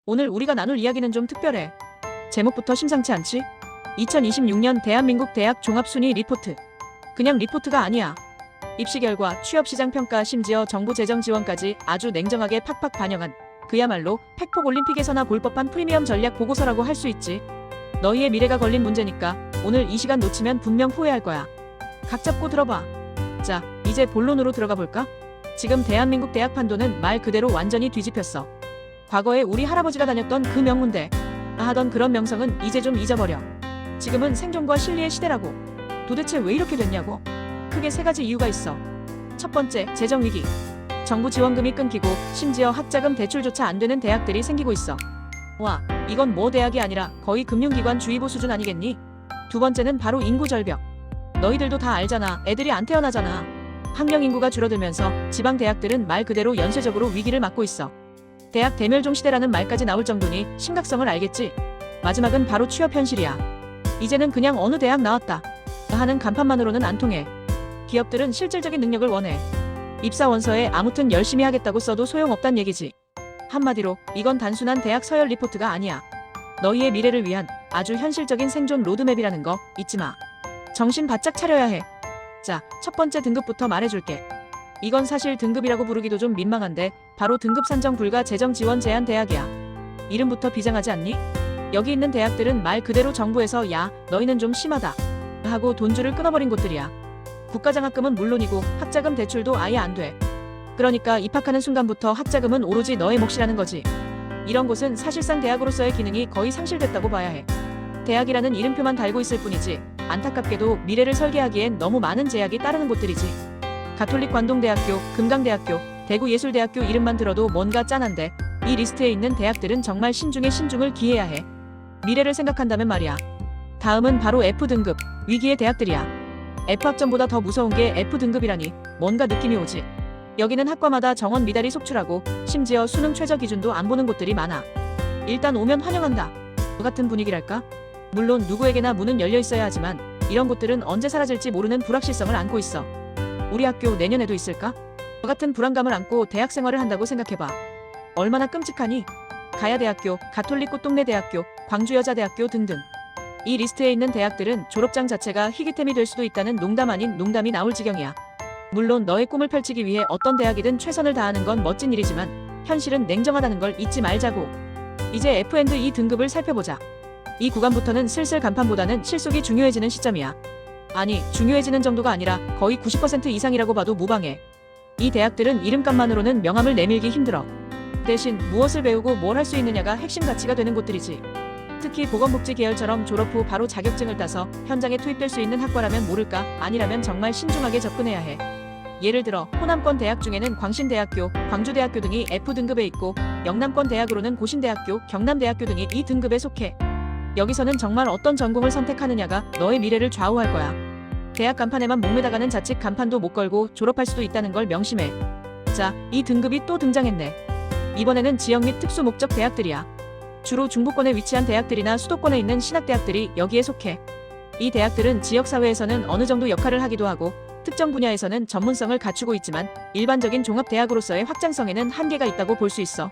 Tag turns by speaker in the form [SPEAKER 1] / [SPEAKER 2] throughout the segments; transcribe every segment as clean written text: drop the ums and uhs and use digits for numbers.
[SPEAKER 1] 오늘 우리가 나눌 이야기는 좀 특별해. 제목부터 심상치 않지? 2026년 대한민국 대학 종합순위 리포트. 그냥 리포트가 아니야. 입시 결과, 취업시장 평가, 심지어 정부 재정 지원까지 아주 냉정하게 팍팍 반영한 그야말로 팩폭 올림픽에서나 볼 법한 프리미엄 전략 보고서라고 할 수 있지. 너희의 미래가 걸린 문제니까 오늘 이 시간 놓치면 분명 후회할 거야. 각 잡고 들어봐. 자, 이제 본론으로 들어가 볼까? 지금 대한민국 대학 판도는 말 그대로 완전히 뒤집혔어. 과거에 우리 할아버지가 다녔던 그 명문대 하던 그런 명성은 이제 좀 잊어버려. 지금은 생존과 실리의 시대라고. 도대체 왜 이렇게 됐냐고? 크게 세 가지 이유가 있어. 첫 번째, 재정 위기. 정부 지원금이 끊기고 심지어 학자금 대출조차 안 되는 대학들이 생기고 있어. 와, 이건 뭐 대학이 아니라 거의 금융기관 주의보 수준 아니겠니? 두 번째는 바로 인구 절벽. 너희들도 다 알잖아. 애들이 안 태어나잖아. 학령 인구가 줄어들면서 지방 대학들은 말 그대로 연쇄적으로 위기를 맞고 있어. 대학 대멸종 시대라는 말까지 나올 정도니 심각성을 알겠지? 마지막은 바로 취업 현실이야. 이제는 그냥 어느 대학 나왔다 하는 간판만으로는 안 통해. 기업들은 실질적인 능력을 원해. 입사 원서에 아무튼 열심히 하겠다고 써도 소용없단 얘기지. 한마디로 이건 단순한 대학 서열 리포트가 아니야. 너희의 미래를 위한 아주 현실적인 생존 로드맵이라는 거 잊지 마. 정신 바짝 차려야 해. 자, 첫 번째 등급부터 말해줄게. 이건 사실 등급이라고 부르기도 좀 민망한데 바로 등급 산정 불가 재정 지원 제한 대학이야. 이름부터 비장하지 않니? 여기 있는 대학들은 말 그대로 정부에서 야, 너희는 좀 심하다 하고 돈줄을 끊어버린 곳들이야. 국가장학금은 물론이고 학자금 대출도 아예 안 돼. 그러니까 입학하는 순간부터 학자금은 오로지 너의 몫이라는 거지. 이런 곳은 사실상 대학으로서의 기능이 거의 상실됐다고 봐야 해. 대학이라는 이름표만 달고 있을 뿐이지 안타깝게도 미래를 설계하기엔 너무 많은 제약이 따르는 곳들이지. 가톨릭 관동대학교, 금강대학교, 대구예술대학교 이름만 들어도 뭔가 짠한데 이 리스트에 있는 대학들은 정말 신중에 신중을 기해야 해. 미래를 생각한다면 말이야. 다음은 바로 F등급, 위기의 대학들이야. F학점보다 더 무서운 게 F등급이라니 뭔가 느낌이 오지. 여기는 학과마다 정원 미달이 속출하고 심지어 수능 최저 기준도 안 보는 곳들이 많아. 일단 오면 환영한다 같은 분위기랄까? 물론 누구에게나 문은 열려 있어야 하지만 이런 곳들은 언제 사라질지 모르는 불확실성을 안고 있어. 우리 학교 내년에도 있을까? 같은 불안감을 안고 대학 생활을 한다고 생각해봐. 얼마나 끔찍하니? 가야대학교, 가톨릭 꽃동네대학교, 광주여자대학교 등등. 이 리스트에 있는 대학들은 졸업장 자체가 희귀템이 될 수도 있다는 농담 아닌 농담이 나올 지경이야. 물론 너의 꿈을 펼치기 위해 어떤 대학이든 최선을 다하는 건 멋진 일이지만 현실은 냉정하다는 걸 잊지 말자고. 이제 F&E 등급을 살펴보자. 이 구간부터는 슬슬 간판보다는 실속이 중요해지는 시점이야. 아니, 중요해지는 정도가 아니라 거의 90% 이상이라고 봐도 무방해. 이 대학들은 이름값만으로는 명함을 내밀기 힘들어. 대신 무엇을 배우고 뭘 할 수 있느냐가 핵심 가치가 되는 곳들이지. 특히 보건복지 계열처럼 졸업 후 바로 자격증을 따서 현장에 투입될 수 있는 학과라면 모를까, 아니라면 정말 신중하게 접근해야 해. 예를 들어 호남권 대학 중에는 광신대학교, 광주대학교 등이 F등급에 있고 영남권 대학으로는 고신대학교, 경남대학교 등이 이 등급에 속해. 여기서는 정말 어떤 전공을 선택하느냐가 너의 미래를 좌우할 거야. 대학 간판에만 목매다가는 자칫 간판도 못 걸고 졸업할 수도 있다는 걸 명심해. 자, 이 등급이 또 등장했네. 이번에는 지역 및 특수 목적 대학들이야. 주로 중부권에 위치한 대학들이나 수도권에 있는 신학대학들이 여기에 속해. 이 대학들은 지역사회에서는 어느 정도 역할을 하기도 하고 특정 분야에서는 전문성을 갖추고 있지만 일반적인 종합대학으로서의 확장성에는 한계가 있다고 볼 수 있어.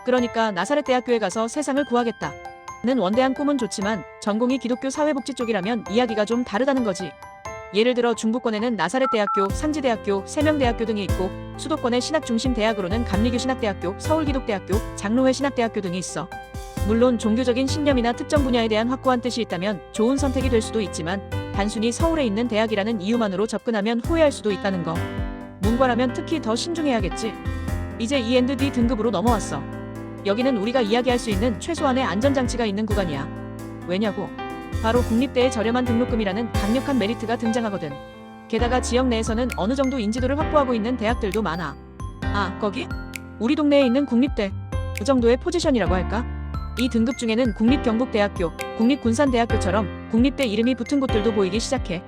[SPEAKER 1] 그러니까 나사렛대학교에 가서 세상을 구하겠다 는 원대한 꿈은 좋지만 전공이 기독교 사회복지 쪽이라면 이야기가 좀 다르다는 거지. 예를 들어 중부권에는 나사렛대학교, 상지대학교, 세명대학교 등이 있고 수도권의 신학중심 대학으로는 감리교 신학대학교, 서울기독대학교, 장로회 신학대학교 등이 있어. 물론 종교적인 신념이나 특정 분야에 대한 확고한 뜻이 있다면 좋은 선택이 될 수도 있지만 단순히 서울에 있는 대학이라는 이유만으로 접근하면 후회할 수도 있다는 거. 문과라면 특히 더 신중해야겠지. 이제 E&D 등급으로 넘어왔어. 여기는 우리가 이야기할 수 있는 최소한의 안전장치가 있는 구간이야. 왜냐고? 바로 국립대의 저렴한 등록금이라는 강력한 메리트가 등장하거든. 게다가 지역 내에서는 어느 정도 인지도를 확보하고 있는 대학들도 많아. 아, 거기? 우리 동네에 있는 국립대. 그 정도의 포지션이라고 할까? 이 등급 중에는 국립경북대학교, 국립군산대학교처럼 국립대 이름이 붙은 곳들도 보이기 시작해.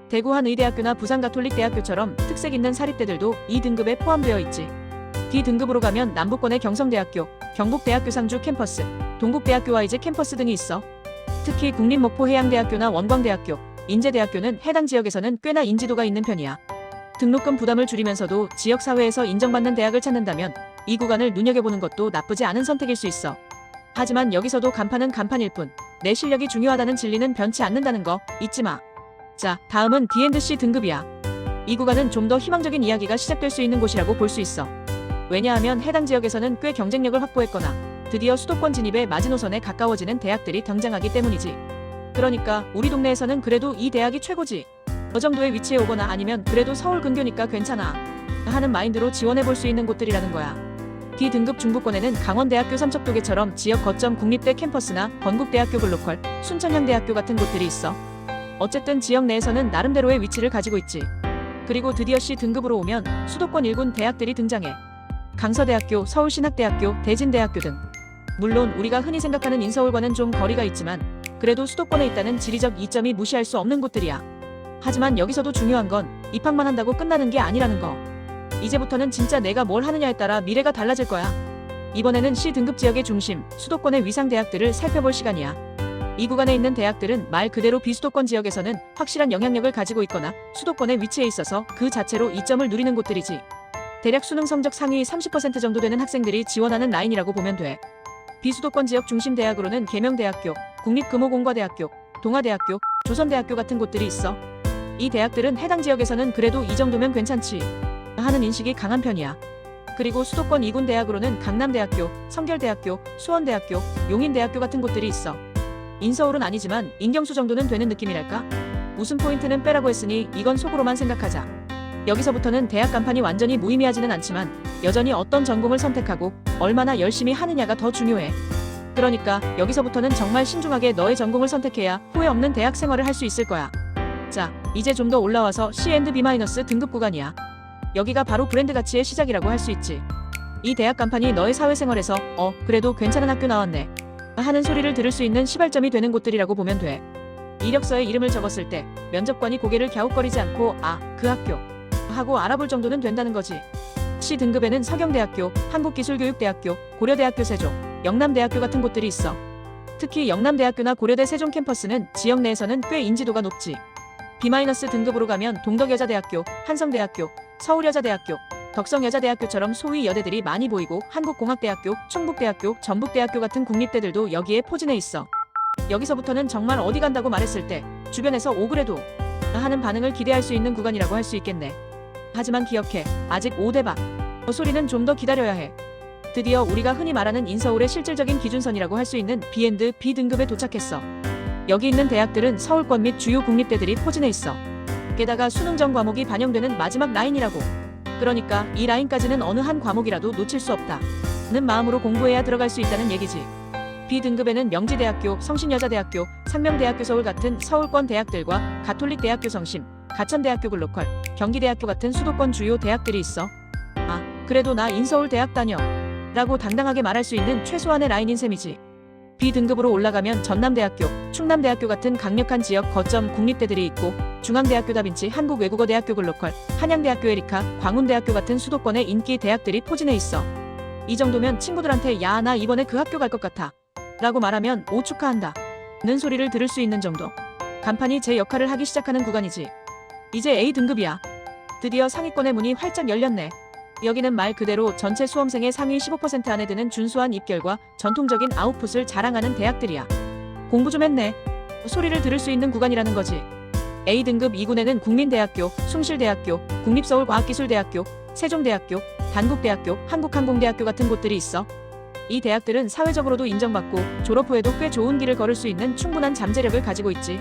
[SPEAKER 1] 대구 한의대학교나 부산가톨릭대학교처럼 특색 있는 사립대들도 이 등급에 포함되어 있지. D등급으로 가면 남부권의 경성대학교, 경북대학교 상주 캠퍼스, 동국대학교 와이즈 캠퍼스 등이 있어. 특히 국립목포해양대학교나 원광대학교, 인제대학교는 해당 지역에서는 꽤나 인지도가 있는 편이야. 등록금 부담을 줄이면서도 지역사회에서 인정받는 대학을 찾는다면 이 구간을 눈여겨보는 것도 나쁘지 않은 선택일 수 있어. 하지만 여기서도 간판은 간판일 뿐 내 실력이 중요하다는 진리는 변치 않는다는 거 잊지 마. 자, 다음은 D&C 등급이야. 이 구간은 좀 더 희망적인 이야기가 시작될 수 있는 곳이라고 볼 수 있어. 왜냐하면 해당 지역에서는 꽤 경쟁력을 확보했거나 드디어 수도권 진입의 마지노선에 가까워지는 대학들이 등장하기 때문이지. 그러니까 우리 동네에서는 그래도 이 대학이 최고지. 저 정도의 위치에 오거나 아니면 그래도 서울 근교니까 괜찮아 하는 마인드로 지원해볼 수 있는 곳들이라는 거야. D등급 중부권에는 강원대학교 삼척도계처럼 지역 거점 국립대 캠퍼스나 건국대학교 글로컬, 순천향대학교 같은 곳들이 있어. 어쨌든 지역 내에서는 나름대로의 위치를 가지고 있지. 그리고 드디어 C등급으로 오면 수도권 1군 대학들이 등장해. 강서대학교, 서울신학대학교, 대진대학교 등. 물론 우리가 흔히 생각하는 인서울과는 좀 거리가 있지만 그래도 수도권에 있다는 지리적 이점이 무시할 수 없는 곳들이야. 하지만 여기서도 중요한 건 입학만 한다고 끝나는 게 아니라는 거. 이제부터는 진짜 내가 뭘 하느냐에 따라 미래가 달라질 거야. 이번에는 C등급 지역의 중심, 수도권의 위상 대학들을 살펴볼 시간이야. 이 구간에 있는 대학들은 말 그대로 비수도권 지역에서는 확실한 영향력을 가지고 있거나 수도권에 위치해 있어서 그 자체로 이점을 누리는 곳들이지. 대략 수능 성적 상위 30% 정도 되는 학생들이 지원하는 라인이라고 보면 돼. 비수도권 지역 중심 대학으로는 계명대학교, 국립금호공과대학교, 동아대학교, 조선대학교 같은 곳들이 있어. 이 대학들은 해당 지역에서는 그래도 이 정도면 괜찮지 하는 인식이 강한 편이야. 그리고 수도권 2군 대학으로는 강남대학교, 성결대학교, 수원대학교, 용인대학교 같은 곳들이 있어. 인서울은 아니지만 인경수 정도는 되는 느낌이랄까? 웃음 포인트는 빼라고 했으니 이건 속으로만 생각하자. 여기서부터는 대학 간판이 완전히 무의미하지는 않지만 여전히 어떤 전공을 선택하고 얼마나 열심히 하느냐가 더 중요해. 그러니까 여기서부터는 정말 신중하게 너의 전공을 선택해야 후회 없는 대학 생활을 할 수 있을 거야. 자, 이제 좀 더 올라와서 C&B- 등급 구간이야. 여기가 바로 브랜드 가치의 시작이라고 할 수 있지. 이 대학 간판이 너의 사회생활에서 그래도 괜찮은 학교 나왔네 하는 소리를 들을 수 있는 시발점이 되는 곳들이라고 보면 돼. 이력서에 이름을 적었을 때 면접관이 고개를 갸웃거리지 않고 그 학교 하고 알아볼 정도는 된다는 거지. C등급에는 서경대학교, 한국기술교육대학교, 고려대학교 세종, 영남대학교 같은 곳들이 있어. 특히 영남대학교나 고려대 세종 캠퍼스는 지역 내에서는 꽤 인지도가 높지. B-등급으로 가면 동덕여자대학교, 한성대학교, 서울여자대학교, 덕성여자대학교처럼 소위 여대들이 많이 보이고 한국공학대학교, 충북대학교, 전북대학교 같은 국립대들도 여기에 포진해 있어. 여기서부터는 정말 어디 간다고 말했을 때 주변에서 그래도 하는 반응을 기대할 수 있는 구간이라고 할 수 있겠네. 하지만 기억해, 아직 5대박. 소리는 좀 더 기다려야 해. 드디어 우리가 흔히 말하는 인서울의 실질적인 기준선이라고 할 수 있는 B&B 등급에 도착했어. 여기 있는 대학들은 서울권 및 주요 국립대들이 포진해 있어. 게다가 수능 전 과목이 반영되는 마지막 라인이라고. 그러니까 이 라인까지는 어느 한 과목이라도 놓칠 수 없다는 마음으로 공부해야 들어갈 수 있다는 얘기지. B등급에는 명지대학교, 성신여자대학교, 상명대학교 서울 같은 서울권 대학들과 가톨릭대학교 성심, 가천대학교 글로컬, 경기대학교 같은 수도권 주요 대학들이 있어. 그래도 나 인서울 대학 다녀 라고 당당하게 말할 수 있는 최소한의 라인인 셈이지. B등급으로 올라가면 전남대학교, 충남대학교 같은 강력한 지역 거점 국립대들이 있고 중앙대학교 다빈치 한국외국어대학교 글로컬, 한양대학교 에리카, 광운대학교 같은 수도권의 인기 대학들이 포진해 있어. 이 정도면 친구들한테 야, 나 이번에 그 학교 갈 것 같아 라고 말하면 축하한다 는 소리를 들을 수 있는 정도. 간판이 제 역할을 하기 시작하는 구간이지. 이제 A등급이야. 드디어 상위권의 문이 활짝 열렸네. 여기는 말 그대로 전체 수험생의 상위 15% 안에 드는 준수한 입결과 전통적인 아웃풋을 자랑하는 대학들이야. 공부 좀 했네 소리를 들을 수 있는 구간이라는 거지. A등급 2군에는 국민대학교, 숭실대학교, 국립서울과학기술대학교, 세종대학교, 단국대학교, 한국항공대학교 같은 곳들이 있어. 이 대학들은 사회적으로도 인정받고 졸업 후에도 꽤 좋은 길을 걸을 수 있는 충분한 잠재력을 가지고 있지.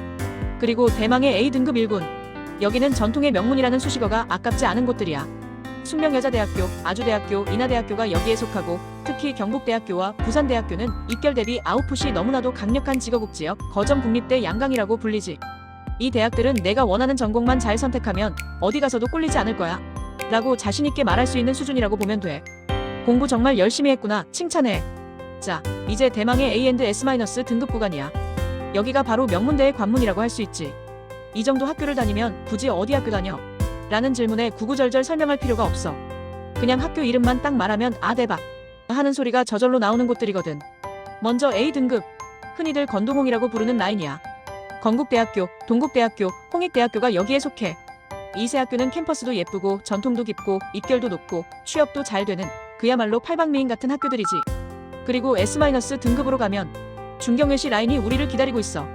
[SPEAKER 1] 그리고 대망의 A등급 1군. 여기는 전통의 명문이라는 수식어가 아깝지 않은 곳들이야. 숙명여자대학교, 아주대학교, 인하대학교가 여기에 속하고 특히 경북대학교와 부산대학교는 입결 대비 아웃풋이 너무나도 강력한 지거국지역 거점 국립대 양강이라고 불리지. 이 대학들은 내가 원하는 전공만 잘 선택하면 어디 가서도 꿀리지 않을 거야 라고 자신있게 말할 수 있는 수준이라고 보면 돼. 공부 정말 열심히 했구나 칭찬해. 자, 이제 대망의 A&S- 등급 구간이야. 여기가 바로 명문대의 관문이라고 할 수 있지. 이 정도 학교를 다니면 굳이 어디 학교 다녀? 라는 질문에 구구절절 설명할 필요가 없어. 그냥 학교 이름만 딱 말하면 대박 하는 소리가 저절로 나오는 곳들이거든. 먼저 A등급, 흔히들 건동홍이라고 부르는 라인이야. 건국대학교, 동국대학교, 홍익대학교가 여기에 속해. 이 세 학교는 캠퍼스도 예쁘고 전통도 깊고 입결도 높고 취업도 잘 되는 그야말로 팔방미인 같은 학교들이지. 그리고 S-등급으로 가면 중경외시 라인이 우리를 기다리고 있어.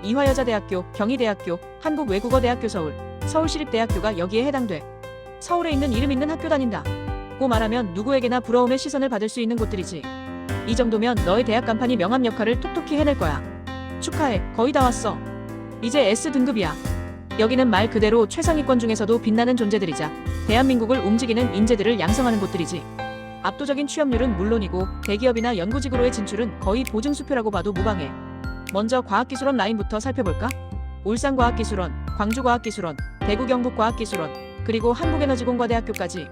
[SPEAKER 1] 이화여자대학교, 경희대학교, 한국외국어대학교 서울, 서울시립대학교가 여기에 해당돼. 서울에 있는 이름 있는 학교 다닌다 고 말하면 누구에게나 부러움의 시선을 받을 수 있는 곳들이지. 이 정도면 너의 대학 간판이 명함 역할을 톡톡히 해낼 거야. 축하해, 거의 다 왔어. 이제 S등급이야. 여기는 말 그대로 최상위권 중에서도 빛나는 존재들이자 대한민국을 움직이는 인재들을 양성하는 곳들이지. 압도적인 취업률은 물론이고 대기업이나 연구직으로의 진출은 거의 보증수표라고 봐도 무방해. 먼저 과학기술원 라인부터 살펴볼까? 울산과학기술원, 광주과학기술원, 대구경북과학기술원, 그리고 한국에너지공과대학교까지.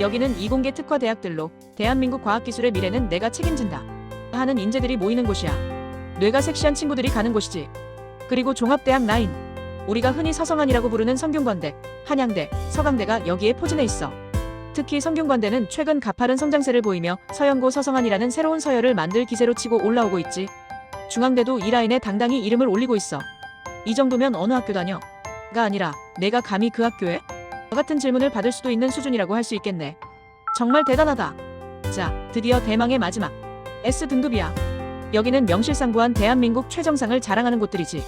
[SPEAKER 1] 여기는 이공계 특화 대학들로 대한민국 과학기술의 미래는 내가 책임진다 하는 인재들이 모이는 곳이야. 뇌가 섹시한 친구들이 가는 곳이지. 그리고 종합대학 라인. 우리가 흔히 서성한이라고 부르는 성균관대, 한양대, 서강대가 여기에 포진해 있어. 특히 성균관대는 최근 가파른 성장세를 보이며 서영고 서성한이라는 새로운 서열을 만들 기세로 치고 올라오고 있지. 중앙대도 이 라인에 당당히 이름을 올리고 있어. 이 정도면 어느 학교 다녀? 가 아니라 내가 감히 그 학교에? 같은 질문을 받을 수도 있는 수준이라고 할 수 있겠네. 정말 대단하다. 자, 드디어 대망의 마지막. S등급이야. 여기는 명실상부한 대한민국 최정상을 자랑하는 곳들이지.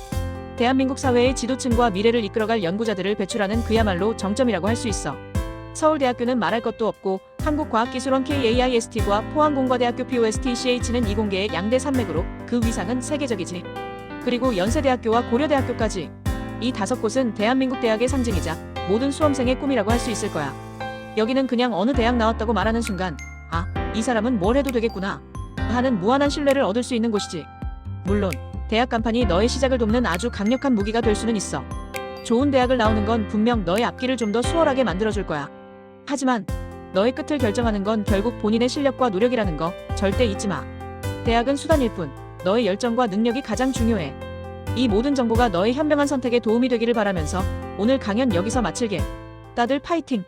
[SPEAKER 1] 대한민국 사회의 지도층과 미래를 이끌어갈 연구자들을 배출하는 그야말로 정점이라고 할 수 있어. 서울대학교는 말할 것도 없고 한국과학기술원 KAIST과 포항공과대학교 POSTCH는 이공계의 양대 산맥으로 그 위상은 세계적이지. 그리고 연세대학교와 고려대학교까지. 이 5곳은 대한민국 대학의 상징이자 모든 수험생의 꿈이라고 할 수 있을 거야. 여기는 그냥 어느 대학 나왔다고 말하는 순간 아, 이 사람은 뭘 해도 되겠구나 하는 무한한 신뢰를 얻을 수 있는 곳이지. 물론 대학 간판이 너의 시작을 돕는 아주 강력한 무기가 될 수는 있어. 좋은 대학을 나오는 건 분명 너의 앞길을 좀 더 수월하게 만들어줄 거야. 하지만 너의 끝을 결정하는 건 결국 본인의 실력과 노력이라는 거 절대 잊지 마. 대학은 수단일 뿐 너의 열정과 능력이 가장 중요해. 이 모든 정보가 너의 현명한 선택에 도움이 되기를 바라면서 오늘 강연 여기서 마칠게. 다들 파이팅!